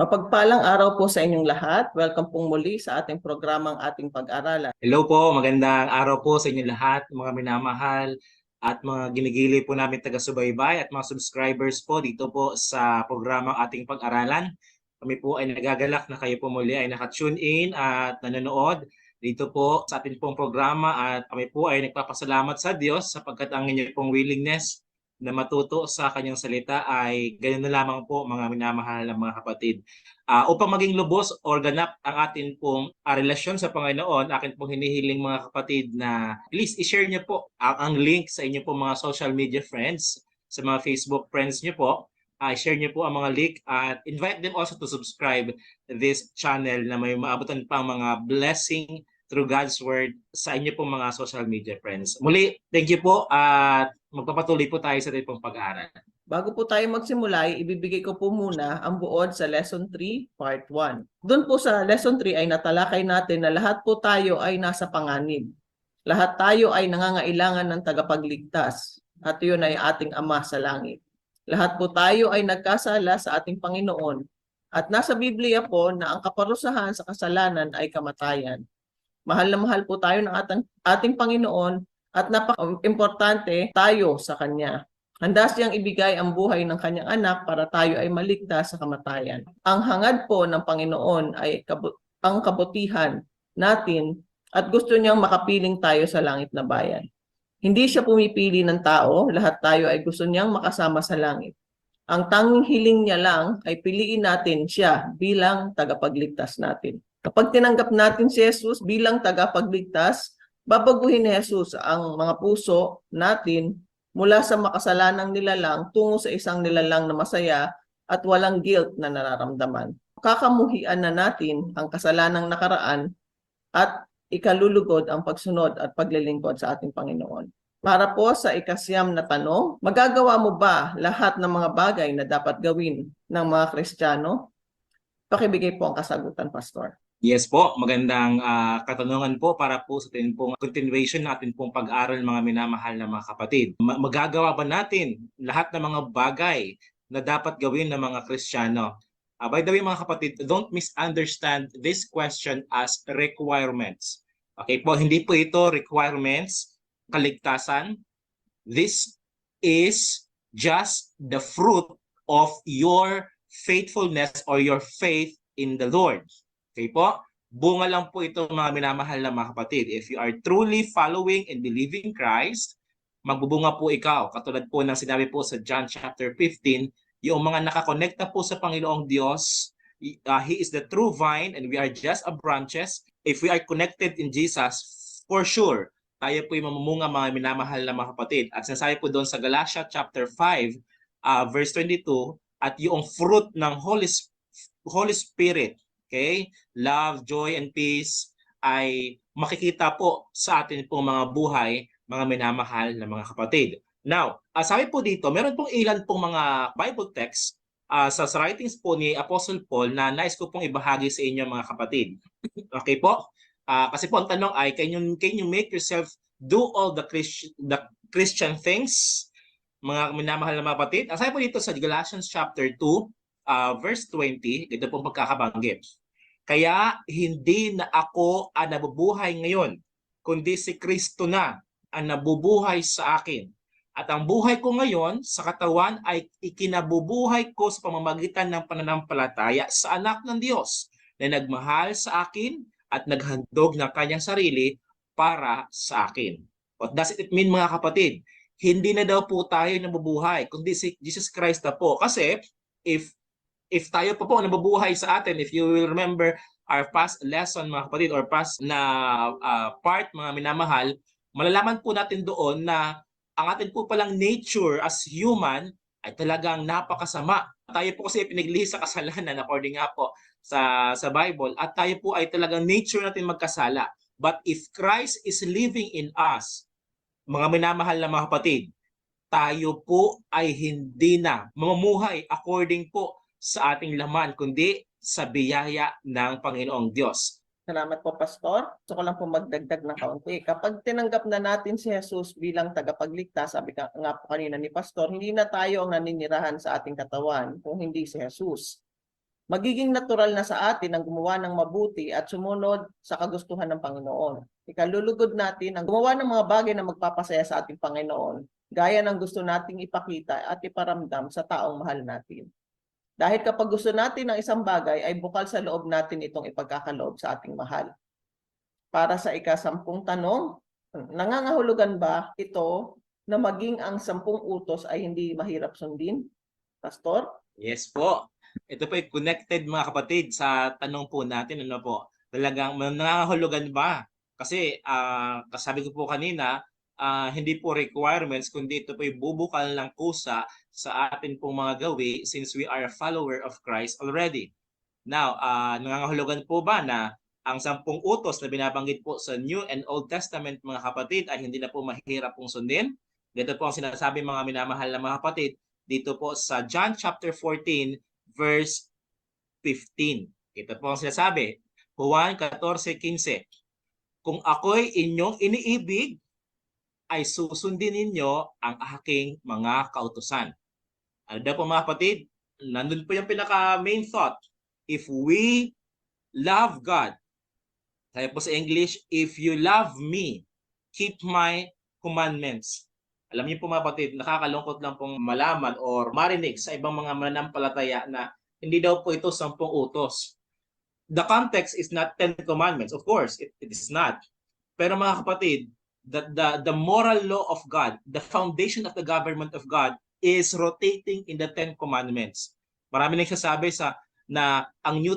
Mapagpalang araw po sa inyong lahat. Welcome pong muli sa ating programang ating pag-aralan. Hello po, magandang araw po sa inyo lahat, mga minamahal at mga ginigili po namin taga-subaybay at mga subscribers po dito po sa programang ating pag-aralan. Kami po ay nagagalak na kayo po muli ay naka-tune in at nanonood dito po sa ating pong programa at kami po ay nagpapasalamat sa Diyos sapagkat ang inyong pong willingness na matuto sa kanyang salita ay ganyan na lamang po mga minamahal ng mga kapatid. Upang maging lubos or ganap ang atin pong relasyon sa Panginoon, akin pong hinihiling mga kapatid na please i-share niyo po ang link sa inyo pong mga social media friends, sa mga Facebook friends niyo po. Share niyo po ang mga link at invite them also to subscribe this channel na may maabutan pang mga blessing through God's Word sa inyo pong mga social media friends. Muli, thank you po at magpapatuloy po tayo sa ating pong pag-aaral. Bago po tayo magsimula, ibibigay ko po muna ang buod sa Lesson 3, Part 1. Doon po sa Lesson 3 ay natalakay natin na lahat po tayo ay nasa panganib. Lahat tayo ay nangangailangan ng tagapagligtas at yun ay ating Ama sa langit. Lahat po tayo ay nagkasala sa ating Panginoon at nasa Biblia po na ang kaparusahan sa kasalanan ay kamatayan. Mahal na mahal po tayo ng ating Panginoon at napaka-importante tayo sa Kanya. Handa siyang ibigay ang buhay ng kanyang anak para tayo ay maligtas sa kamatayan. Ang hangad po ng Panginoon ay ang kabutihan natin at gusto niyang makapiling tayo sa langit na bayan. Hindi siya pumipili ng tao, lahat tayo ay gusto niyang makasama sa langit. Ang tanging hiling niya lang ay piliin natin siya bilang tagapagligtas natin. Kapag tinanggap natin si Jesus bilang tagapagligtas, babaguhin ni Jesus ang mga puso natin mula sa makasalanang nilalang tungo sa isang nilalang na masaya at walang guilt na nararamdaman. Kakamuhian na natin ang kasalanang nakaraan at ikalulugod ang pagsunod at paglilingkod sa ating Panginoon. Para po sa ikasyam na tanong, magagawa mo ba lahat ng mga bagay na dapat gawin ng mga Kristiyano? Pakibigay po ang kasagutan, Pastor. Yes po, magandang katanungan po para po sa ating pong continuation natin pong pag-aaral mga minamahal na mga kapatid. Magagawa ba natin lahat ng mga bagay na dapat gawin ng mga Kristiyano? By the way mga kapatid, don't misunderstand this question as requirements. Okay po, hindi po ito requirements, kaligtasan. This is just the fruit of your faithfulness or your faith in the Lord. Okay po? Bunga lang po ito mga minamahal na mga kapatid. If you are truly following and believing Christ, magbubunga po ikaw. Katulad po ng sinabi po sa John chapter 15, yung mga nakakonekta po sa Panginoong Diyos, He is the true vine and we are just a branches. If we are connected in Jesus, for sure, tayo po yung mamumunga mga minamahal na mga kapatid. At sinasabi po doon sa Galatia chapter 5, verse 22, at yung fruit ng Holy Spirit, okay? Love, joy, and peace ay makikita po sa atin pong mga buhay, mga minamahal na mga kapatid. Now, sabi po dito, meron pong ilan pong mga Bible text sa writings po ni Apostle Paul na nais ko pong ibahagi sa inyo mga kapatid. Okay po? Kasi po ang tanong ay, can you make yourself do all the Christian things? Mga minamahal na mga kapatid. Ang sabi po dito sa Galatians chapter 2, verse 20, ito pong pagkakabanggit. Kaya hindi na ako ang nabubuhay ngayon, kundi si Kristo na ang nabubuhay sa akin. At ang buhay ko ngayon sa katawan ay ikinabubuhay ko sa pamamagitan ng pananampalataya sa anak ng Diyos na nagmahal sa akin at naghandog ng kanyang sarili para sa akin. What does it mean mga kapatid? Hindi na daw po tayo nabubuhay, kundi si Jesus Christ na po. Kasi if tayo pa po nabubuhay sa atin, if you will remember our past lesson mga kapatid or past na part mga minamahal, malalaman po natin doon na ang atin po palang nature as human ay talagang napakasama. Tayo po kasi pinaglihis sa kasalanan according nga po sa Bible at tayo po ay talagang nature natin magkasala. But if Christ is living in us, mga minamahal na mga kapatid, tayo po ay hindi na mamumuhay according po sa ating laman, kundi sa biyaya ng Panginoong Diyos. Salamat po, Pastor. Gusto ko lang po magdagdag ng kaunti. Kapag tinanggap na natin si Jesus bilang tagapagligtas, sabi nga po kanina ni Pastor, hindi na tayo ang naninirahan sa ating katawan kung hindi si Jesus. Magiging natural na sa atin ang gumawa ng mabuti at sumunod sa kagustuhan ng Panginoon. Ikalulugod natin ang gumawa ng mga bagay na magpapasaya sa ating Panginoon, gaya ng gusto nating ipakita at iparamdam sa taong mahal natin. Dahil kapag gusto natin ng isang bagay, ay bukal sa loob natin itong ipagkakaloob sa ating mahal. Para sa ika-10 tanong, nangangahulugan ba ito na maging ang 10 utos ay hindi mahirap sundin? Pastor? Yes po. Ito po ay connected mga kapatid sa tanong po natin. Ano po? Talagang nangangahulugan ba? Kasi kasabi ko po kanina, hindi po requirements kundi ito po ay bubukal ng kusa sa atin pong mga gawi since we are a follower of Christ already. Now, nangangahulugan po ba na ang 10 utos na binabanggit po sa New and Old Testament mga kapatid ay hindi na po mahirap pong sundin? Dito po ang sinasabi mga minamahal na mga kapatid dito po sa John chapter 14 verse 15. Ito po ang sinasabi, Juan 14:15. Kung ako'y inyong iniibig, ay susundin ninyo ang aking mga kautusan. Ano daw po mga kapatid? Nandun po yung pinaka-main thought. If we love God, sabi po sa English, if you love me, keep my commandments. Alam niyo po mga kapatid, nakakalungkot lang pong malaman or marinig sa ibang mga mananampalataya na hindi daw po ito 10 utos. The context is not 10 commandments. Of course, it is not. Pero mga kapatid, the moral law of God, the foundation of the government of God is rotating in the 10 commandments. Marami nagsasabi na ang New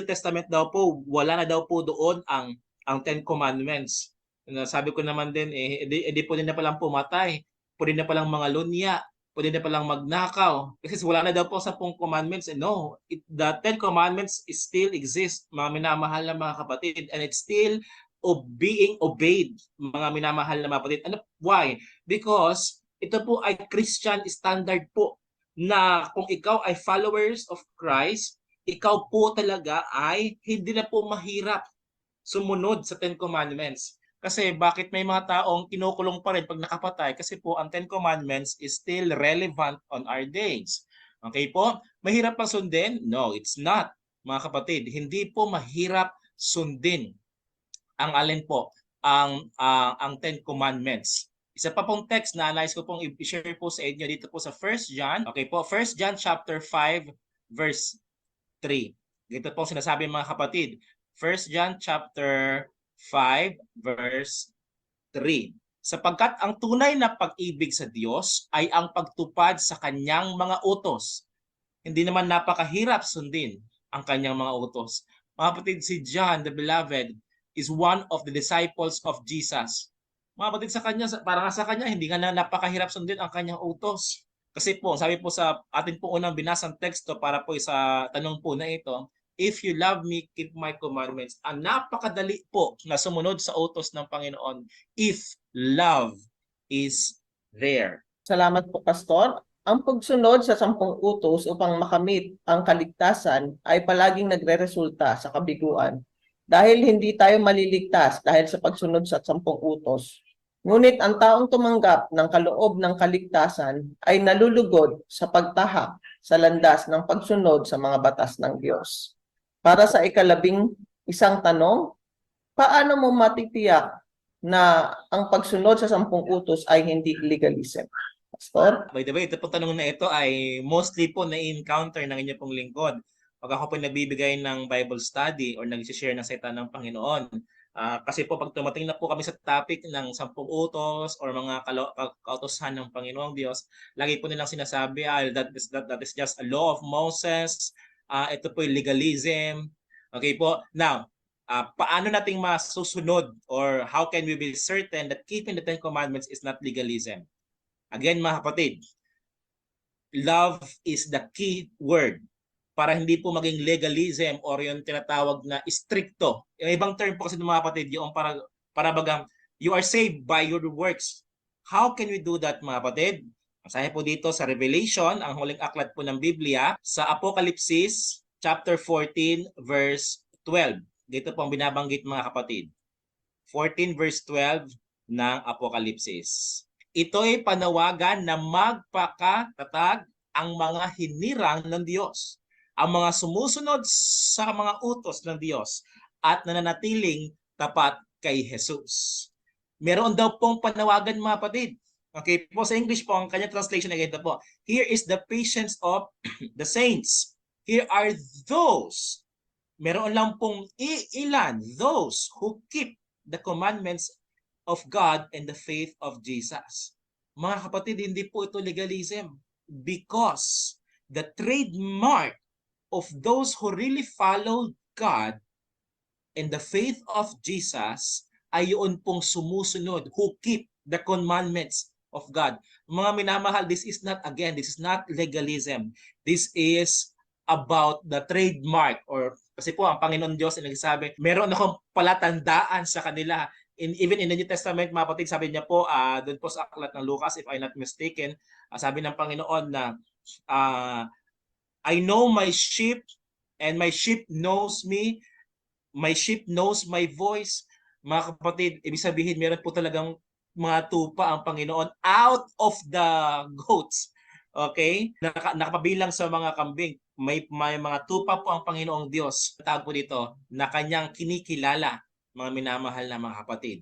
Testament daw po, wala na daw po doon ang 10 commandments. Sabi ko naman din, di pwede na palang pumatay, pwede na palang mga lunya, pwede na palang magnakaw. Kasi wala na daw po sa 10 commandments. No, the 10 commandments still exist, mga minamahal na mga kapatid, and it's still being obeyed, mga minamahal na mga kapatid. Why? Because ito po ay Christian standard po na kung ikaw ay followers of Christ, ikaw po talaga ay hindi na po mahirap sumunod sa 10 commandments. Kasi bakit may mga taong kinukulong pa rin pag nakapatay? Kasi po ang 10 commandments is still relevant on our days. Okay po? Mahirap pang sundin? No, it's not. Mga kapatid, hindi po mahirap sundin ang alin po, ang 10 commandments. Isa pa pong text na nais ko pong i-share po sa inyo dito po sa 1 John. Okay po, 1 John chapter 5 verse 3. Dito po sinasabi mga kapatid, 1 John chapter 5 verse 3. Sapagkat ang tunay na pag-ibig sa Diyos ay ang pagtupad sa kanyang mga utos. Hindi naman napakahirap sundin ang kanyang mga utos. Mga kapatid, si John the Beloved is one of the disciples of Jesus. Mga kapatid, sa kanya, parang sa kanya, hindi nga na napakahirap sundin ang kanyang utos. Kasi po, sabi po sa atin po unang binasang teksto para po sa tanong po na ito, if you love me, keep my commandments. Ang napakadali po na sumunod sa utos ng Panginoon if love is there. Salamat po, Pastor. Ang pagsunod sa 10 utos upang makamit ang kaligtasan ay palaging nagre-resulta sa kabiguan. Dahil hindi tayo maliligtas dahil sa pagsunod sa 10 utos. Ngunit ang taong tumanggap ng kaloob ng kaligtasan ay nalulugod sa pagtahak sa landas ng pagsunod sa mga batas ng Diyos. Para sa ika-11 tanong, paano mo matitiyak na ang pagsunod sa 10 utos ay hindi legalism? Pastor? By the way, ito pong tanong na ito ay mostly po na-encounter ng inyong pong lingkod. Pag ako po nagbibigay ng Bible study or nag-share ng salita ng Panginoon. Kasi po pag tumating na po kami sa topic ng 10 utos or mga kautosan ng Panginoong Diyos, lagi po nilang sinasabi, that is just a law of Moses. Ito po yung legalism. Okay po? Now, paano nating masusunod or how can we be certain that keeping the 10 commandments is not legalism? Again, mga kapatid, love is the key word para hindi po maging legalism or yung tinatawag na stricto. Yung ibang term po kasi ng mga kapatid, yung para bagang you are saved by your works. How can we do that, mga kapatid? Sabi po dito sa Revelation, ang huling aklat po ng Biblia, sa Apocalypse chapter 14 verse 12. Dito po ang binabanggit, mga kapatid. 14 verse 12 ng Apocalypse. Ito ay panawagan na magpakatatag ang mga hinirang ng Diyos ang mga sumusunod sa mga utos ng Diyos at nananatiling tapat kay Jesus. Meron daw pong panawagan mga kapatid. Okay po, sa English po, ang kanyang translation ay ito po. Here is the patience of the saints. Here are those, meron lang pong ilan, those who keep the commandments of God and the faith of Jesus. Mga kapatid, hindi po ito legalism because the trademark of those who really follow God and the faith of Jesus ay yun pong sumusunod, who keep the commandments of God. Mga minamahal, this is not legalism. This is about the trademark, or kasi po ang Panginoon Diyos ay nagsasabi, meron akong palatandaan sa kanila. Even in the New Testament, mga kapatid, sabi niya po, doon po sa aklat ng Lucas, if I'm not mistaken, sabi ng Panginoon na, I know my sheep and my sheep knows me, my sheep knows my voice. Mga kapatid, ibig sabihin, meron po talagang mga tupa ang Panginoon out of the goats. Okay? Nakapabilang sa mga kambing. May mga tupa po ang Panginoong Diyos. Tawag po dito na kanyang kinikilala, mga minamahal na mga kapatid.